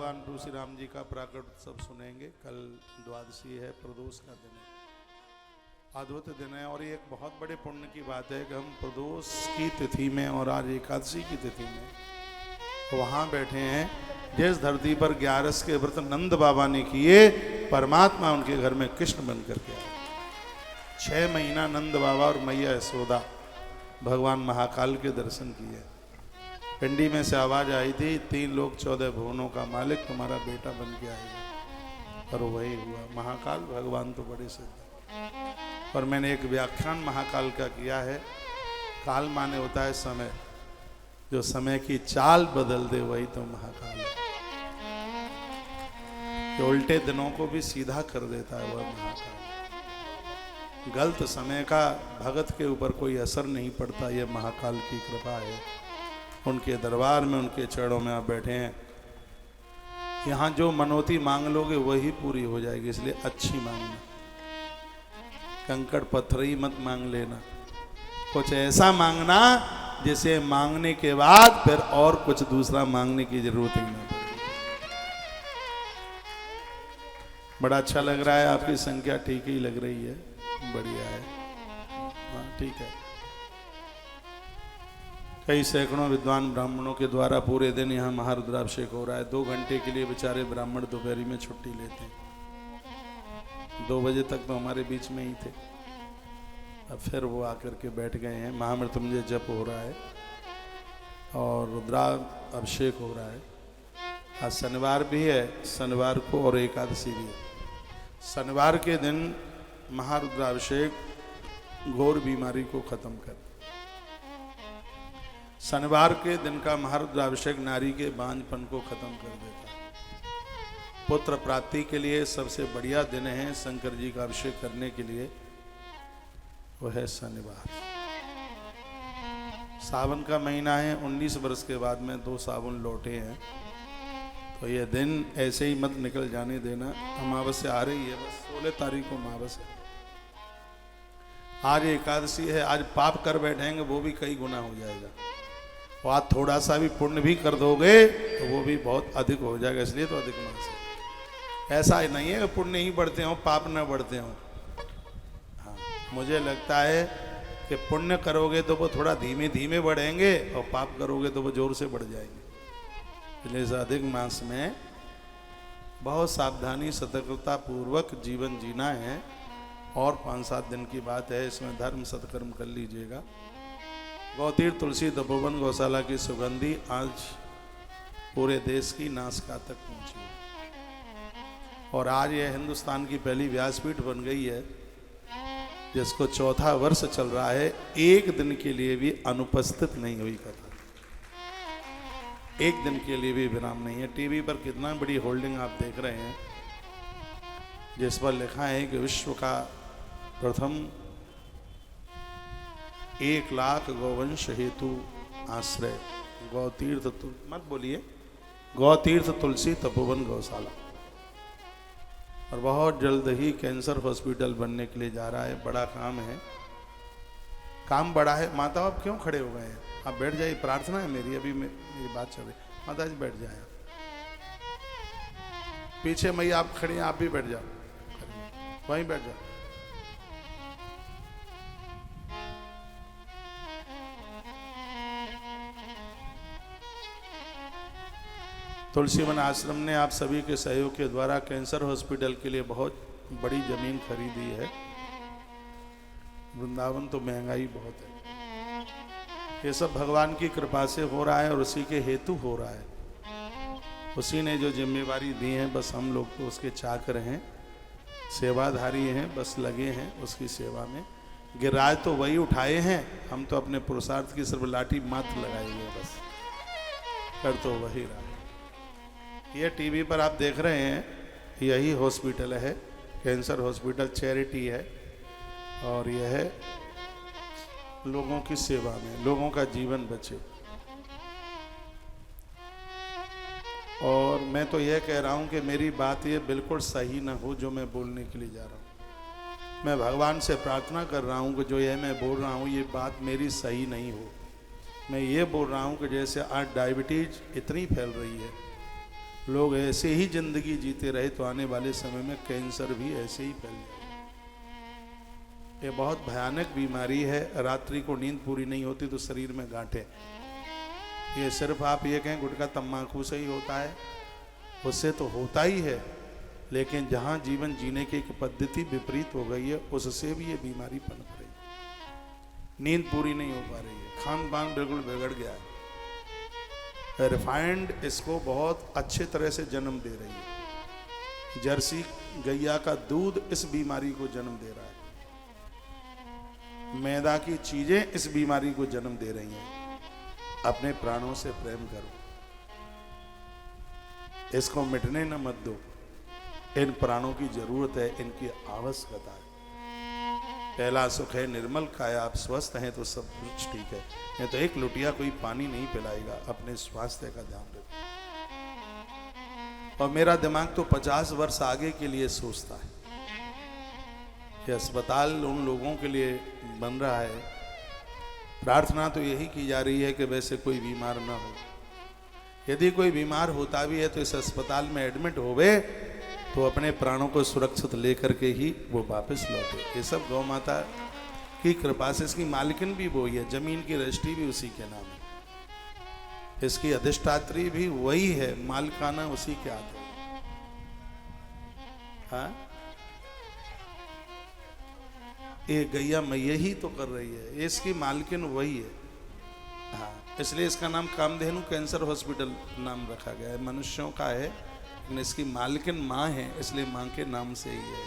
भगवान प्रभु श्री राम जी का प्राकट उत्सव सुनेंगे। कल द्वादशी है, प्रदोष का दिन है, अद्भुत दिन है। और ये एक बहुत बड़े पुण्य की बात है कि हम प्रदोष की तिथि में और आज एकादशी की तिथि में वहाँ बैठे हैं जिस धरती पर 11 के व्रत नंद बाबा ने किए, परमात्मा उनके घर में कृष्ण बन करके आए। 6 महीना नंद बाबा और मैया यशोदा भगवान महाकाल के दर्शन किए। पिंडी में से आवाज आई थी, 3 लोग 14 भुवनों का मालिक तुम्हारा बेटा बन के आएगा। और वही हुआ। महाकाल भगवान तो बड़े सिद्ध। और मैंने एक व्याख्यान महाकाल का किया है। काल माने होता है समय, जो समय की चाल बदल दे वही तो महाकाल है। जो उल्टे दिनों को भी सीधा कर देता है वह महाकाल। गलत समय का भगत के ऊपर कोई असर नहीं पड़ता, यह महाकाल की कृपा है। उनके दरबार में, उनके चरणों में आप बैठे हैं। यहाँ जो मनोती मांग लोगे वही पूरी हो जाएगी, इसलिए अच्छी मांगना, कंकड़ पत्थरी मत मांग लेना। कुछ ऐसा मांगना जिसे मांगने के बाद फिर और कुछ दूसरा मांगने की जरूरत ही नहीं पड़ेगी। बड़ा अच्छा लग रहा है, आपकी संख्या ठीक ही लग रही है, बढ़िया है। हाँ ठीक है। कई सैकड़ों विद्वान ब्राह्मणों के द्वारा पूरे दिन यहाँ महारुद्राभिषेक हो रहा है। 2 घंटे के लिए बेचारे ब्राह्मण दोपहरी में छुट्टी लेते हैं। 2 बजे तक तो हमारे बीच में ही थे, अब फिर वो आकर के बैठ गए हैं। महामृत्युंजय जप हो रहा है और रुद्राभिषेक हो रहा है। आज शनिवार भी है, शनिवार को, और एकादशी भी है। शनिवार के दिन महारुद्राभिषेक घोर बीमारी को खत्म कर, शनिवार के दिन का महारुद्राभिषेक नारी के बांझपन को खत्म कर देता है। पुत्र प्राप्ति के लिए सबसे बढ़िया दिन है शंकर जी का अभिषेक करने के लिए, वो है शनिवार। सावन का महीना है, 19 वर्ष के बाद में 2 सावन लौटे हैं, तो ये दिन ऐसे ही मत निकल जाने देना। अमावस्या आ रही है, बस 16 तारीख को अमावस्या। आज एकादशी है, आज पाप कर बैठेंगे वो भी कई गुना हो जाएगा। और आज थोड़ा सा भी पुण्य भी कर दोगे तो वो भी बहुत अधिक हो जाएगा, इसलिए तो अधिक मास है। ऐसा ही नहीं है कि पुण्य ही बढ़ते हो पाप न बढ़ते हो। हाँ, मुझे लगता है कि पुण्य करोगे तो वो थोड़ा धीमे धीमे बढ़ेंगे और पाप करोगे तो वो जोर से बढ़ जाएंगे। इसलिए इस अधिक मास में बहुत सावधानी सतर्कता पूर्वक जीवन जीना है। और 5-7 दिन की बात है, इसमें धर्म सत्कर्म कर लीजिएगा। गौतीर्थ तुलसी तपोवन गौशाला की सुगंधी आज पूरे देश की नासिका तक पहुंची है। और आज यह हिंदुस्तान की पहली व्यासपीठ बन गई है जिसको 4था वर्ष चल रहा है। एक दिन के लिए भी अनुपस्थित नहीं हुई कथा, एक दिन के लिए भी विराम नहीं है। टीवी पर कितना बड़ी होल्डिंग आप देख रहे हैं जिस पर लिखा है कि विश्व का प्रथम 1 लाख गौवंश हेतु आश्रय गौतीर्थ, मत बोलिए, गौतीर्थ तुलसी तपोवन गौशाला। और बहुत जल्द ही कैंसर हॉस्पिटल बनने के लिए जा रहा है। बड़ा काम है, काम बड़ा है। माता आप क्यों खड़े हो गए हैं? आप बैठ जाइए, प्रार्थना है मेरी, अभी मेरी बात चल रही। माता जी बैठ जाए, पीछे मैया आप खड़ी हैं, आप भी बैठ जाओ, वहीं बैठ जाओ। तुलसीवन आश्रम ने आप सभी के सहयोग के द्वारा कैंसर हॉस्पिटल के लिए बहुत बड़ी जमीन खरीदी है। वृंदावन तो महंगाई बहुत है, ये सब भगवान की कृपा से हो रहा है और उसी के हेतु हो रहा है। उसी ने जो जिम्मेवारी दी है, बस हम लोग तो उसके चाकर हैं, सेवाधारी हैं, बस लगे हैं उसकी सेवा में। गिराज तो वही उठाए हैं, हम तो अपने पुरुषार्थ की सिर्फ लाठी मात्र लगाई है, बस कर तो वही रहा। ये टीवी पर आप देख रहे हैं, यही हॉस्पिटल है, कैंसर हॉस्पिटल चैरिटी है। और यह है लोगों की सेवा में, लोगों का जीवन बचे। और मैं तो यह कह रहा हूँ कि मेरी बात ये बिल्कुल सही ना हो जो मैं बोलने के लिए जा रहा हूँ। मैं भगवान से प्रार्थना कर रहा हूँ कि जो यह मैं बोल रहा हूँ ये बात मेरी सही नहीं हो। मैं ये बोल रहा हूँ कि जैसे आज डायबिटीज इतनी फैल रही है, लोग ऐसे ही जिंदगी जीते रहे तो आने वाले समय में कैंसर भी ऐसे ही फैल जाएगा। ये बहुत भयानक बीमारी है। रात्रि को नींद पूरी नहीं होती तो शरीर में गांठें। ये सिर्फ आप ये कहें गुटखा तम्बाकू से ही होता है, उससे तो होता ही है, लेकिन जहाँ जीवन जीने की एक पद्धति विपरीत हो गई है उससे भी ये बीमारी पनप रही है। नींद पूरी नहीं हो पा रही है, खान पान बिल्कुल बिगड़ गया है। रिफाइंड इसको बहुत अच्छे तरह से जन्म दे रही है। जर्सी गैया का दूध इस बीमारी को जन्म दे रहा है। मैदा की चीजें इस बीमारी को जन्म दे रही हैं। अपने प्राणों से प्रेम करो, इसको मिटने न मत दो। इन प्राणों की जरूरत है, इनकी आवश्यकता है। पहला सुख है निर्मल काया। आप स्वस्थ हैं तो सब कुछ ठीक है, नहीं तो एक लुटिया कोई पानी नहीं पिलाएगा। अपने स्वास्थ्य का ध्यान रखो। और मेरा दिमाग तो 50 वर्ष आगे के लिए सोचता है। ये अस्पताल उन लोगों के लिए बन रहा है। प्रार्थना तो यही की जा रही है कि वैसे कोई बीमार ना हो। यदि कोई बीमार होता भी है तो इस अस्पताल में एडमिट होवे तो अपने प्राणों को सुरक्षित लेकर के ही वो वापस लौटे। ये सब गौ माता की कृपा से। इसकी मालिकिन भी वही है, जमीन की रजिस्ट्री भी उसी के नाम है, इसकी अधिष्ठात्री भी वही है, मालिकाना उसी के हाथ है। हाँ, ये गैया मैया ही तो कर रही है, इसकी मालकिन वही है। हाँ, इसलिए इसका नाम कामधेनु कैंसर हॉस्पिटल नाम रखा गया है। मनुष्यों का है लेकिन इसकी मालकिन माँ है, इसलिए माँ के नाम से ही है।